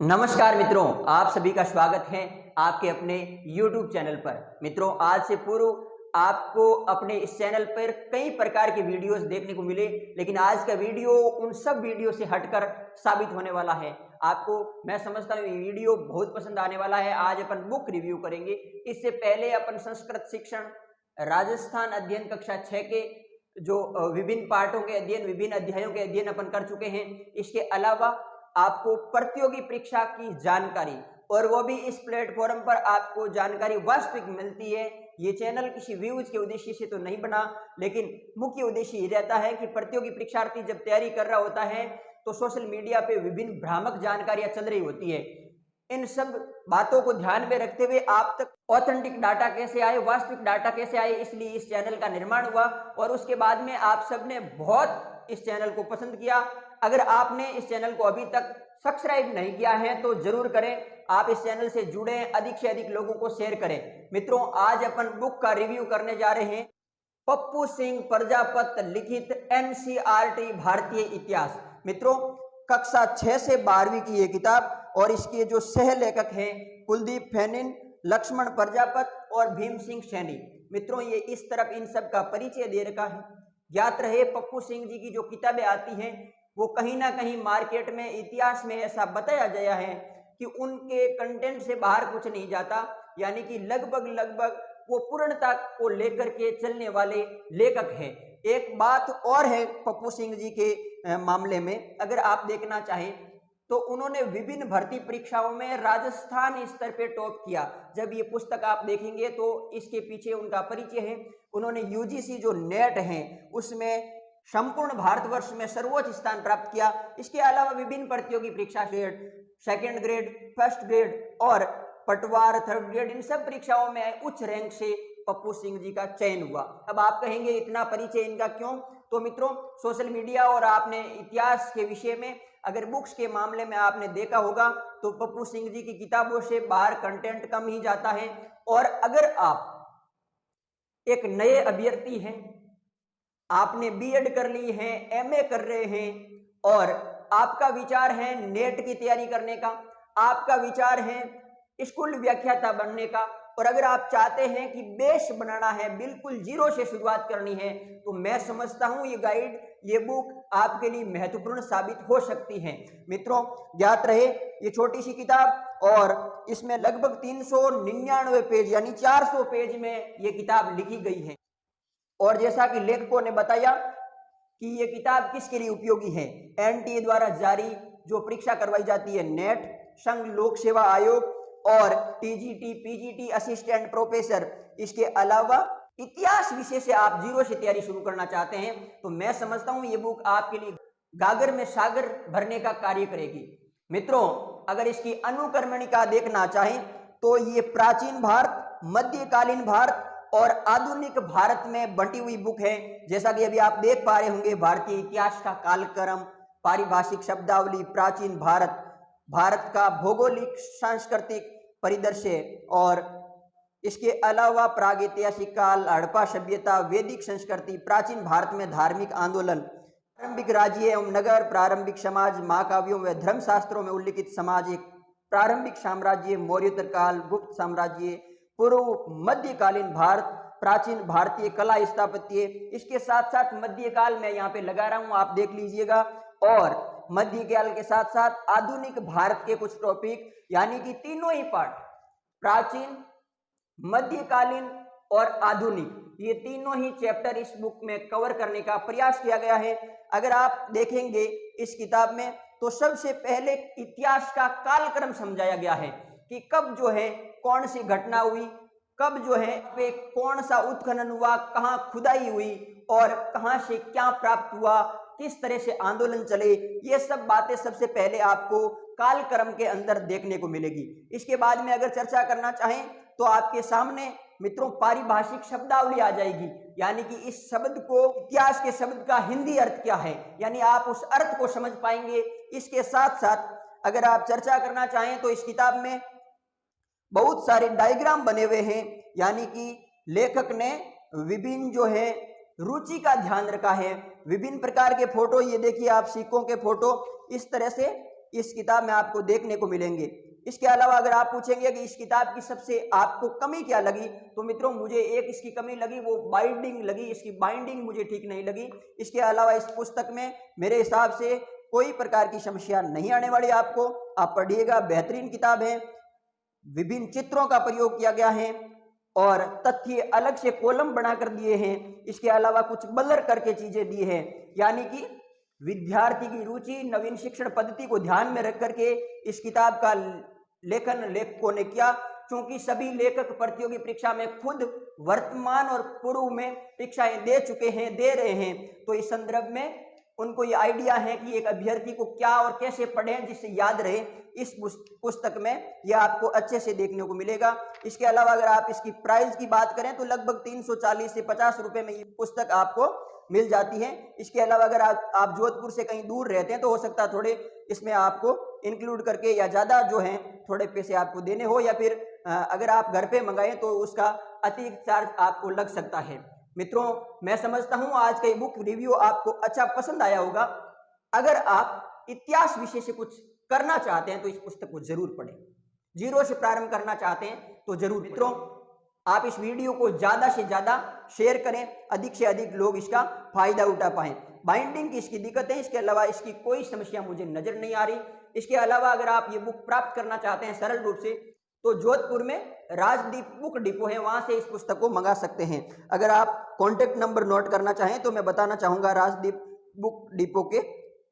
नमस्कार मित्रों, आप सभी का स्वागत है आपके अपने YouTube चैनल पर। मित्रों, आज से पूर्व आपको अपने इस चैनल पर कई प्रकार के वीडियोस देखने को मिले, लेकिन आज का वीडियो उन सब वीडियो से हटकर साबित होने वाला है। आपको मैं समझता हूँ ये वीडियो बहुत पसंद आने वाला है। आज अपन बुक रिव्यू करेंगे। इससे पहले अपन संस्कृत शिक्षण राजस्थान अध्ययन कक्षा 6 के जो विभिन्न पाठों के अध्ययन, विभिन्न अध्यायों के अध्ययन अपन कर चुके हैं। इसके अलावा आपको प्रतियोगी परीक्षा की जानकारी, और वो भी इस प्लेटफॉर्म पर आपको जानकारी वास्तविक मिलती है। ये चैनल किसी व्यूज के उद्देश्य से तो नहीं बना, लेकिन मुख्य उद्देश्य ये रहता है कि प्रतियोगी परीक्षार्थी जब तैयारी कर रहा होता है तो सोशल मीडिया पे विभिन्न भ्रामक जानकारियां चल रही होती है। इन सब बातों को ध्यान में रखते हुए आप तक ऑथेंटिक डाटा कैसे आए, वास्तविक डाटा कैसे आए, इसलिए इस चैनल का निर्माण हुआ। और उसके बाद में आप सबने बहुत इस चैनल को पसंद किया। अगर आपने इस चैनल को अभी तक सब्सक्राइब नहीं किया है तो जरूर करें। आप इस चैनल से जुड़े, अधिक से अधिक लोगों को शेयर करें। मित्रों, आज अपन बुक का रिव्यू करने जा रहे हैं। पप्पू सिंह प्रजापत लिखित एनसीईआरटी भारतीय इतिहास। मित्रों, कक्षा 6 से 12वीं की ये किताब, और इसके जो सह लेखक हैं कुलदीप फैनिन, लक्ष्मण प्रजापत और भीम सिंह सैनी। मित्रों, ये इस तरफ इन सब का परिचय दे रखा है। ज्ञात रहे पप्पू सिंह जी की जो किताबें आती हैं वो कहीं ना कहीं मार्केट में, इतिहास में ऐसा बताया गया है कि उनके कंटेंट से बाहर कुछ नहीं जाता, यानी कि लगभग वो पूर्णता को लेकर के चलने वाले लेखक हैं। एक बात और है पप्पू सिंह जी के मामले में, अगर आप देखना चाहें तो उन्होंने विभिन्न भर्ती परीक्षाओं में राजस्थान स्तर पे टॉप किया। जब ये पुस्तक आप देखेंगे तो इसके पीछे उनका परिचय है। उन्होंने यूजीसी जो नेट है उसमें संपूर्ण भारतवर्ष में सर्वोच्च स्थान प्राप्त किया। इसके अलावा विभिन्न प्रतियोगी परीक्षा grade, second grade, first grade और पटवार, थर्ड ग्रेड, इन सब परीक्षाओं में उच्च रैंक से पप्पू सिंह जी का चयन हुआ। अब आप कहेंगे इतना परिचय इनका क्यों? तो मित्रों, सोशल मीडिया और आपने इतिहास के विषय में अगर बुक्स के मामले में आपने देखा होगा तो पप्पू सिंह जी की किताबों से बाहर कंटेंट कम ही जाता है। और अगर आप एक नए अभ्यर्थी हैं, आपने बीएड कर ली है, एमए कर रहे हैं, और आपका विचार है नेट की तैयारी करने का, आपका विचार है स्कूल व्याख्याता बनने का, और अगर आप चाहते हैं कि बेस बनाना है, बिल्कुल जीरो से शुरुआत करनी है, तो मैं समझता हूं ये गाइड, ये बुक आपके लिए महत्वपूर्ण साबित हो सकती है। मित्रों, ज्ञात रहे ये छोटी सी किताब, और इसमें लगभग 399 पेज यानी 400 पेज में ये किताब लिखी गई है। और जैसा कि लेखकों ने बताया कि ये किताब किसके लिए उपयोगी है, एनटीए द्वारा जारी जो परीक्षा करवाई जाती है, नेट, संघ लोक सेवा आयोग और टीजीटी, पीजीटी असिस्टेंट प्रोफेसर, इसके अलावा इतिहास विषय से आप जीरो से तैयारी शुरू करना चाहते हैं तो मैं समझता हूं ये बुक आपके लिए गागर में सागर भरने का कार्य करेगी। मित्रों, अगर इसकी अनुक्रमणिका देखना चाहें तो ये प्राचीन भारत, मध्यकालीन भारत और आधुनिक भारत में बंटी हुई बुक है। जैसा कि अभी आप देख पा रहे होंगे, भारतीय इतिहास का कालक्रम, पारिभाषिक शब्दावली, प्राचीन भारत, भारत का भौगोलिक सांस्कृतिक परिदृश्य, और इसके अलावा प्रागैतिहासिक काल, हड़प्पा सभ्यता, वैदिक संस्कृति, प्राचीन भारत में धार्मिक आंदोलन, प्रारंभिक राज्य एवं नगर, प्रारंभिक समाज, महाकाव्यों व धर्मशास्त्रों में उल्लिखित समाज, एक प्रारंभिक साम्राज्य, मौर्योत्तर काल, गुप्त साम्राज्य, पूर्व मध्यकालीन भारत, प्राचीन भारतीय कला स्थापत्य, इसके साथ साथ मध्यकाल में यहाँ पे लगा रहा हूँ, आप देख लीजिएगा, और मध्यकाल के साथ साथ आधुनिक भारत के कुछ टॉपिक, यानी कि तीनों ही पार्ट, प्राचीन, मध्यकालीन और आधुनिक, ये तीनों ही चैप्टर इस बुक में कवर करने का प्रयास किया गया है। अगर आप देखेंगे इस किताब में तो सबसे पहले इतिहास का कालक्रम समझाया गया है कि कब जो है कौन सी घटना हुई, कब जो है पे कौन सा उत्खनन हुआ, कहाँ खुदाई हुई और कहाँ से क्या प्राप्त हुआ, किस तरह से आंदोलन चले, ये सब बातें सबसे पहले आपको कालक्रम के अंदर देखने को मिलेगी। इसके बाद में अगर चर्चा करना चाहें तो आपके सामने मित्रों पारिभाषिक शब्दावली आ जाएगी, यानी कि इस शब्द को, इतिहास के शब्द का हिंदी अर्थ क्या है, यानी आप उस अर्थ को समझ पाएंगे। इसके साथ साथ अगर आप चर्चा करना चाहें तो इस किताब में बहुत सारे डायग्राम बने हुए हैं, यानी कि लेखक ने विभिन्न जो है रुचि का ध्यान रखा है। विभिन्न प्रकार के फोटो, ये देखिए आप सिक्कों के फोटो, इस तरह से इस किताब में आपको देखने को मिलेंगे। इसके अलावा अगर आप पूछेंगे कि इस किताब की सबसे आपको कमी क्या लगी, तो मित्रों मुझे एक इसकी कमी लगी, वो बाइंडिंग लगी। इसकी बाइंडिंग मुझे ठीक नहीं लगी। इसके अलावा इस पुस्तक में मेरे हिसाब से कोई प्रकार की समस्या नहीं आने वाली आपको। आप पढ़िएगा, बेहतरीन किताब है। विभिन्न चित्रों का प्रयोग किया गया है और तथ्य अलग से कॉलम बनाकर दिए हैं। इसके अलावा कुछ बलर करके चीजें दी है, यानी कि विद्यार्थी की रुचि, नवीन शिक्षण पद्धति को ध्यान में रख करके इस किताब का लेखन लेखकों ने किया। क्योंकि सभी लेखक प्रतियोगी परीक्षा में खुद वर्तमान और पूर्व में परीक्षाएं दे चुके हैं, दे रहे हैं, तो इस संदर्भ में उनको ये आइडिया है कि एक अभ्यर्थी को क्या और कैसे पढ़ें जिससे याद रहे। इस पुस्तक में यह आपको अच्छे से देखने को मिलेगा। इसके अलावा अगर आप इसकी प्राइस की बात करें तो लगभग 340 से 50 रुपए में ये पुस्तक आपको मिल जाती है। इसके अलावा अगर आप जोधपुर से कहीं दूर रहते हैं तो हो सकता है थोड़े इसमें आपको इंक्लूड करके या ज़्यादा जो है थोड़े पैसे आपको देने हो, या फिर अगर आप घर पे मंगाएं तो उसका अतिरिक्त चार्ज आपको लग सकता है। मित्रों, मैं समझता हूं आज का ये बुक रिव्यू आपको अच्छा पसंद आया होगा। अगर आप इतिहास विषय से कुछ करना चाहते हैं तो इस पुस्तक को जरूर पढ़ें। जीरो से प्रारंभ करना चाहते हैं तो जरूर। मित्रों, आप इस वीडियो को ज्यादा से ज्यादा शेयर करें, अधिक से अधिक लोग इसका फायदा उठा पाएं। बाइंडिंग की इसकी दिक्कत है, इसके अलावा इसकी कोई समस्या मुझे नजर नहीं आ रही। इसके अलावा अगर आप ये बुक प्राप्त करना चाहते हैं सरल रूप से तो जोधपुर में राजदीप बुक डिपो है, वहां से इस पुस्तक को मंगा सकते हैं। अगर आप कॉन्टेक्ट नंबर नोट करना चाहें तो मैं बताना चाहूंगा राजदीप बुक डिपो के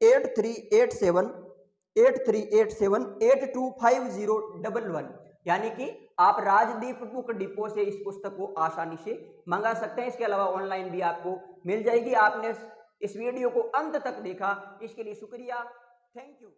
8387825011, यानी कि आप राजदीप बुक डिपो से इस पुस्तक को आसानी से मंगा सकते हैं। इसके अलावा ऑनलाइन भी आपको मिल जाएगी। आपने इस वीडियो को अंत तक देखा, इसके लिए शुक्रिया। Thank you.